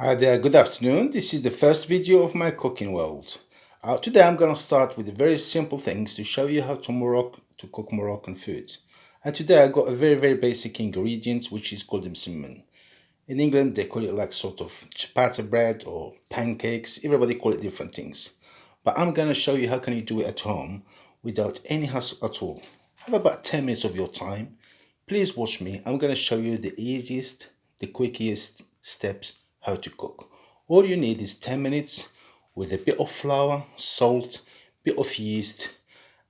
Hi there, good afternoon. This is the first video of my cooking world. Today I'm going to start with very simple things to show you how to cook Moroccan food. And today I got a very basic ingredient which is called msemen. In England they call it like sort of chapati bread or pancakes. Everybody call it different things. But I'm going to show you how can you do it at home without any hassle at all. Have about 10 minutes of your time. Please watch me. I'm going to show you the easiest, the quickest steps how to cook. All you need is 10 minutes with a bit of flour, salt, bit of yeast,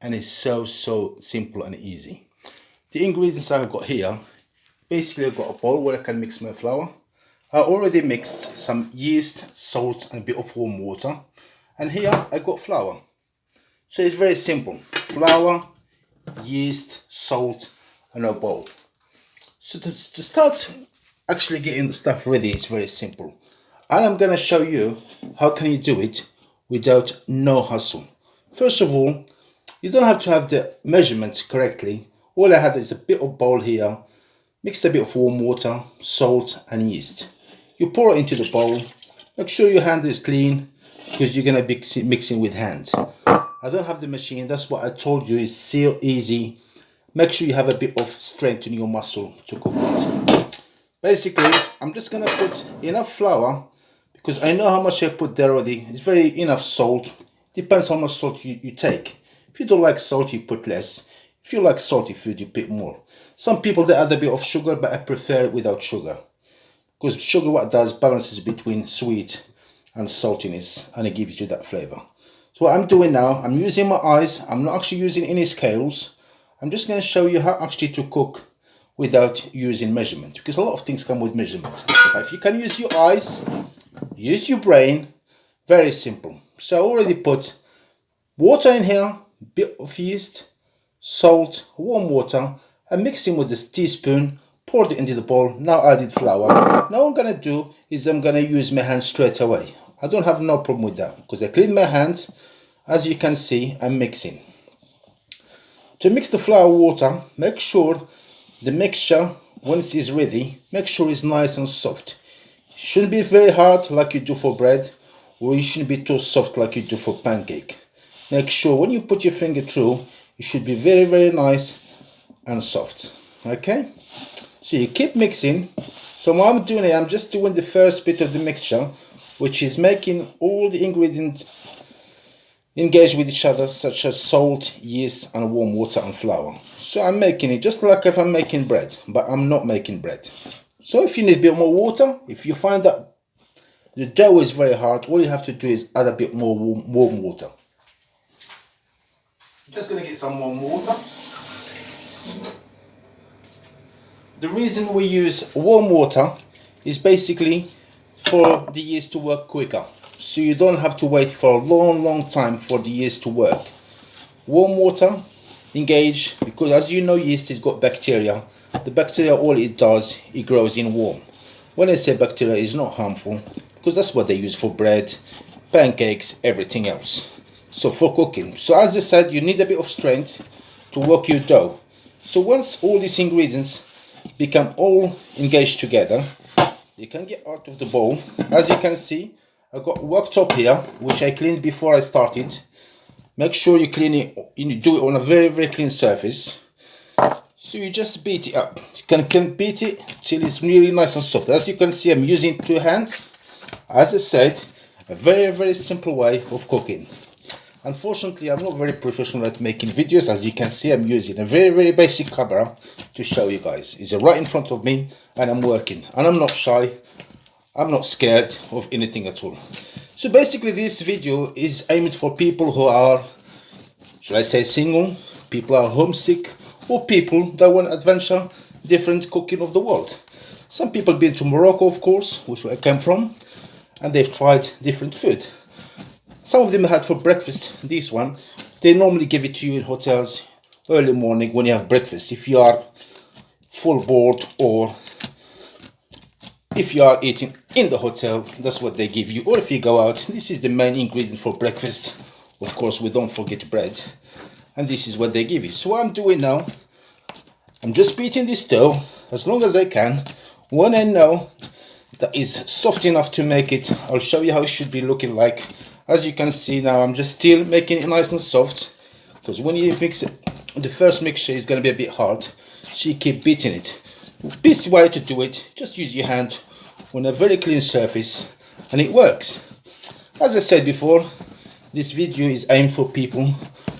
and it's so simple and easy. The ingredients I've got here, basically I've got a bowl where I can mix my flour. I already mixed some yeast, salt and a bit of warm water, and here I got flour. So it's very simple: flour, yeast, salt and a bowl. So to start actually getting the stuff ready, it's very simple, and I'm gonna show you how can you do it without no hassle. First of all, you don't have to have the measurements correctly. All I had is a bit of bowl here, mixed a bit of warm water, salt and yeast. You pour it into the bowl. Make sure your hand is clean because you're gonna be mixing with hands. I don't have the machine, that's what I told you, is so easy. Make sure you have a bit of strength in your muscle to cook it. Basically, I'm just gonna put enough flour because I know how much I put there already. It's very enough salt. Depends how much salt you take. If you don't like salt, you put less. If you like salty food, you put more. Some people they add a bit of sugar, but I prefer it without sugar because sugar what it does balances between sweet and saltiness, and it gives you that flavor. So what I'm doing now, I'm using my eyes. I'm not actually using any scales. I'm just going to show you how actually to cook without using measurement, because a lot of things come with measurement. But if you can use your eyes, use your brain, very simple. So I already put water in here, bit of yeast, salt, warm water, and mixing with this teaspoon, poured it into the bowl. Now I added flour. Now what I'm going to do is I'm going to use my hands straight away. I don't have no problem with that because I clean my hands. As you can see, I'm mixing. To mix the flour water, make sure the mixture, once it's ready, make sure it's nice and soft. It shouldn't be very hard like you do for bread, or it shouldn't be too soft like you do for pancake. Make sure when you put your finger through, it should be very nice and soft. Okay? So you keep mixing. So what I'm doing here, I'm just doing the first bit of the mixture, which is making all the ingredients engage with each other, such as salt, yeast and warm water and flour. So I'm making it just like if I'm making bread, but I'm not making bread. So if you need a bit more water, if you find that the dough is very hard, all you have to do is add a bit more warm water. I'm just going to get some warm water. The reason we use warm water is basically for the yeast to work quicker. So you don't have to wait for a long time for the yeast to work. Warm water engage, because as you know, yeast has got bacteria. The bacteria, all it does, it grows in warm. When I say bacteria, it's not harmful because that's what they use for bread, pancakes, everything else. So for cooking. So as I said, you need a bit of strength to work your dough. So once all these ingredients become all engaged together, you can get out of the bowl. As you can see, I've got worktop here, which I cleaned before I started. Make sure you clean it, you do it on a very clean surface. So you just beat it up. You can beat it till it's really nice and soft. As you can see, I'm using 2 hands. As I said, a very simple way of cooking. Unfortunately, I'm not very professional at making videos. As you can see, I'm using a very basic camera to show you guys. It's right in front of me and I'm working. And I'm not shy. I'm not scared of anything at all. So basically this video is aimed for people who are, should I say, single, people who are homesick, or people that want to adventure different cooking of the world. Some people been to Morocco, of course, which I came from, and they've tried different food. Some of them had for breakfast this one. They normally give it to you in hotels early morning when you have breakfast. If you are full board, or if you are eating in the hotel, that's what they give you. Or if you go out, this is the main ingredient for breakfast. Of course, we don't forget bread. And this is what they give you. So what I'm doing now, I'm just beating this dough as long as I can. When I know that is soft enough to make it. I'll show you how it should be looking like. As you can see now, I'm just still making it nice and soft, because when you mix it, the first mixture is going to be a bit hard, so you keep beating it. The best way to do it, just use your hand on a very clean surface and it works. As I said before, this video is aimed for people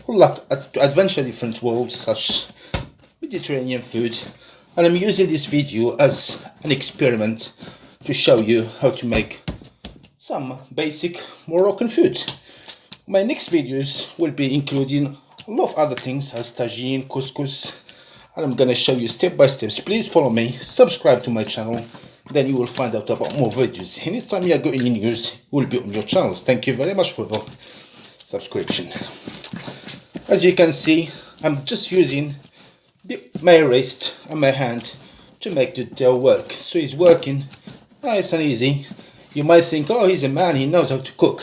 who like to adventure different worlds such Mediterranean food, and I'm using this video as an experiment to show you how to make some basic Moroccan food. My next videos will be including a lot of other things as tagine, couscous, and I'm gonna show you step by step. Please follow me, subscribe to my channel, then you will find out about more videos. Anytime you got any news, it will be on your channels. Thank you very much for the subscription. As you can see, I'm just using my wrist and my hand to make the dough work. So it's working nice and easy. You might think, oh, he's a man, he knows how to cook.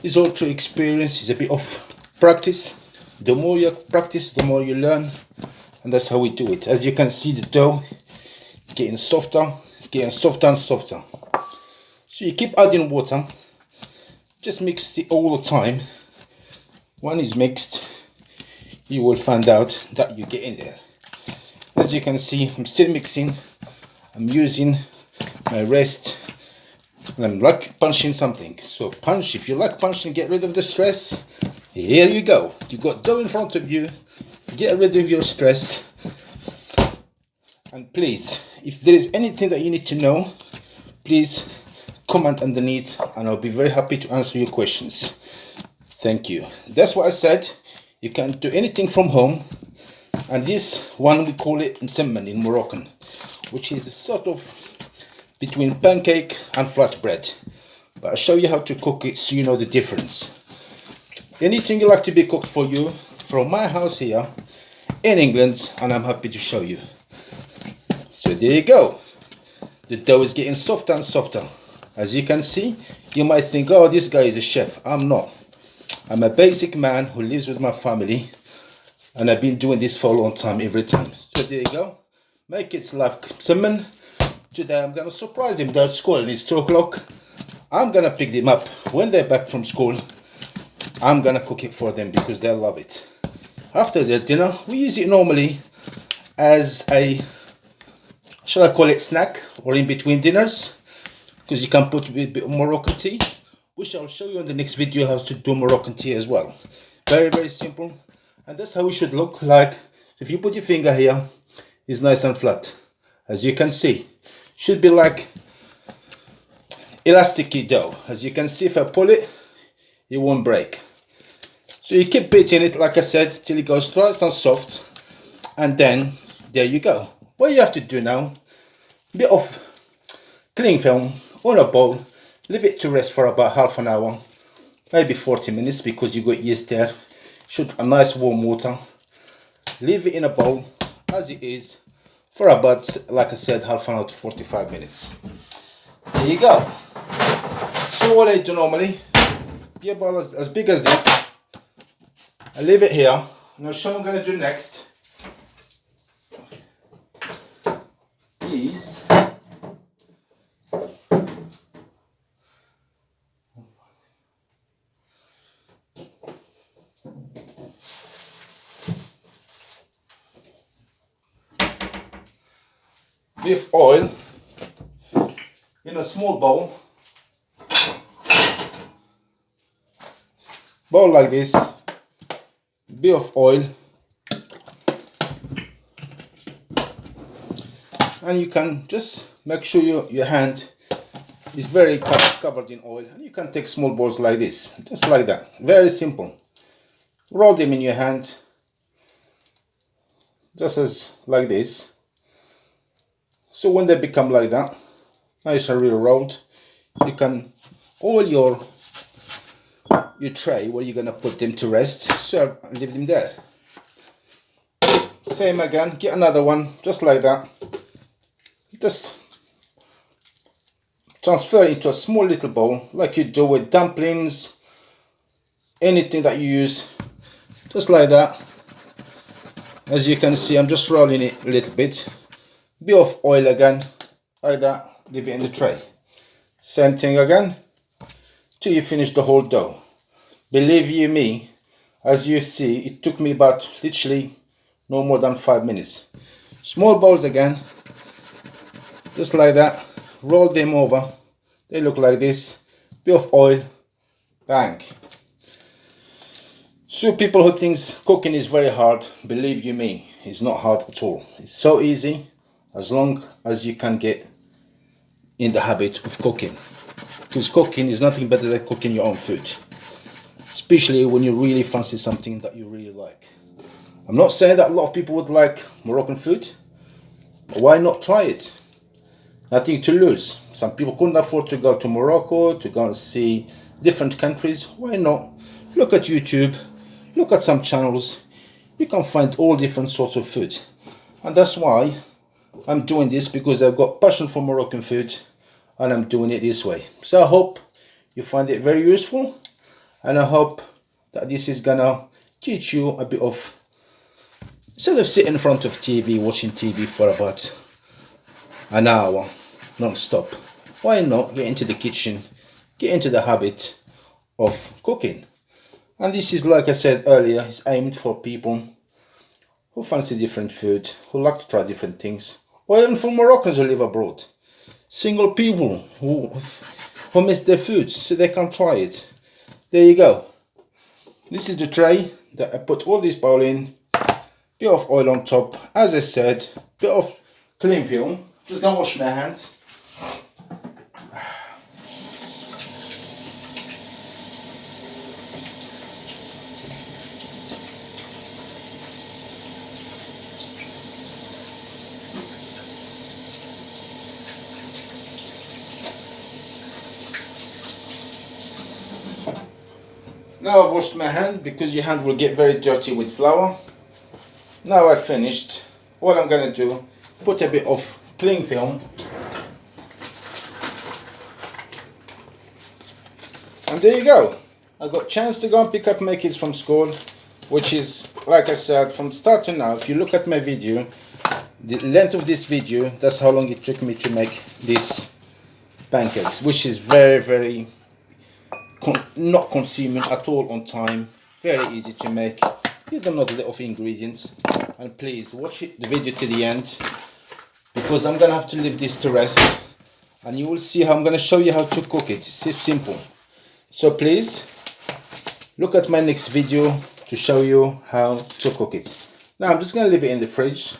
It's all through experience, it's a bit of practice. The more you practice, the more you learn, and that's how we do it. As you can see, the dough is getting softer, it's getting softer and softer. So you keep adding water, just mix it all the time. When it's mixed, you will find out that you get in there. As you can see, I'm still mixing. I'm using my wrist and I'm like punching something. So punch, if you like punching, get rid of the stress. Here you go. You got dough in front of you. Get rid of your stress. And please, if there is anything that you need to know, please comment underneath and I'll be very happy to answer your questions. Thank you. That's what I said. You can do anything from home. And this one, we call it msemen in Moroccan, which is a sort of between pancake and flatbread. But I'll show you how to cook it so you know the difference. Anything you like to be cooked for you from my house here in England, and I'm happy to show you. So there you go. The dough is getting softer and softer. As you can see, you might think, oh, this guy is a chef. I'm not. I'm a basic man who lives with my family, and I've been doing this for a long time every time. So there you go. Make it like msemen. Today I'm going to surprise them. They're at school and it's 2 o'clock. I'm going to pick them up when they're back from school. I'm going to cook it for them because they love it. After their dinner, we use it normally as a, shall I call it snack, or in between dinners, because you can put a bit of Moroccan tea, which I'll show you in the next video how to do Moroccan tea as well. Very, very simple. And that's how it should look like. If you put your finger here, it's nice and flat. As you can see, should be like elasticy dough. As you can see, if I pull it, it won't break. So you keep beating it, like I said, till it goes nice and soft. And then, there you go. What you have to do now, a bit of cling film on a bowl. Leave it to rest for about half an hour, maybe 40 minutes, because you got yeast there. Should a nice warm water. Leave it in a bowl as it is for about, like I said, half an hour to 45 minutes. There you go. So what I do normally, be a bowl as big as this. I leave it here. Now show what I'm going to do next is with oil in a small bowl like this, bit of oil, and you can just make sure your hand is very covered in oil, and you can take small balls like this, just like that. Very simple. Roll them in your hand, just as like this. So when they become like that, nice and real rolled, you can oil your tray where you're gonna put them to rest. So leave them there. Same again, get another one just like that. Just transfer it into a small little bowl like you do with dumplings, anything that you use, just like that. As you can see, I'm just rolling it a little bit of oil again, like that. Leave it in the tray. Same thing again till you finish the whole dough. Believe you me, as you see, it took me about literally no more than 5 minutes. Small balls again, just like that. Roll them over. They look like this. Bit of oil, bang. So people who think cooking is very hard, believe you me, it's not hard at all. It's so easy as long as you can get in the habit of cooking. Because cooking is nothing better than cooking your own food. Especially when you really fancy something that you really like. I'm not saying that a lot of people would like Moroccan food, but why not try it? Nothing to lose. Some people couldn't afford to go to Morocco, to go and see different countries. Why not? Look at YouTube, look at some channels. You can find all different sorts of food. And that's why I'm doing this, because I've got passion for Moroccan food and I'm doing it this way. So I hope you find it very useful, and I hope that this is gonna teach you a bit of, instead of sitting in front of TV, watching TV for about an hour non-stop, why not get into the kitchen, get into the habit of cooking. And this is, like I said earlier, is aimed for people who fancy different food, who like to try different things, or even for Moroccans who live abroad. Single people who miss their food, so they can try it. There you go. This is the tray that I put all this bowl in. Bit of oil on top, as I said, bit of cling film. Just gonna wash my hands. Now I've washed my hand, because your hand will get very dirty with flour. Now I've finished. What I'm gonna do, put a bit of cling film, and there you go. I got a chance to go and pick up my kids from school, which is, like I said, from start to now, if you look at my video, the length of this video, that's how long it took me to make these pancakes, which is very not consuming at all on time, very easy to make. You don't know the little ingredients. And please watch the video to the end, because I'm gonna have to leave this to rest, and you will see how I'm gonna show you how to cook it. It's simple. So please look at my next video to show you how to cook it. Now I'm just gonna leave it in the fridge.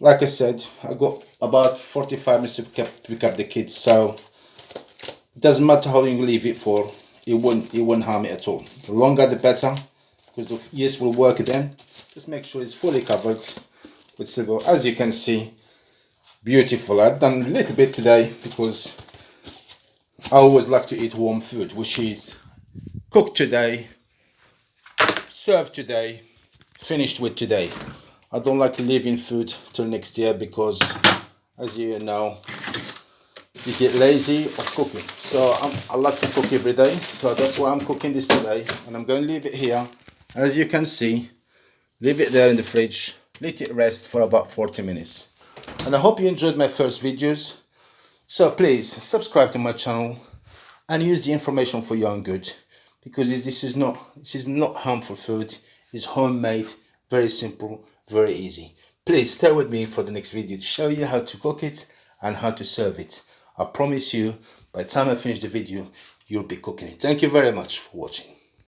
Like I said, I got about 45 minutes to pick up the kids, so it doesn't matter how long you leave it for, it won't harm it at all. The longer the better, because the yeast will work then. Just make sure it's fully covered with silver. As you can see, beautiful. I've done a little bit today because I always like to eat warm food, which is cooked today, served today, finished with today. I don't like leaving food till next year, because as you know, you get lazy of cooking. So I like to cook every day, so that's why I'm cooking this today. And I'm going to leave it here, as you can see, leave it there in the fridge, let it rest for about 40 minutes. And I hope you enjoyed my first videos. So please subscribe to my channel and use the information for your own good, because this is not harmful food. It's homemade, very simple, very easy. Please stay with me for the next video to show you how to cook it and how to serve it. I promise you, by the time I finish the video, you'll be cooking it. Thank you very much for watching.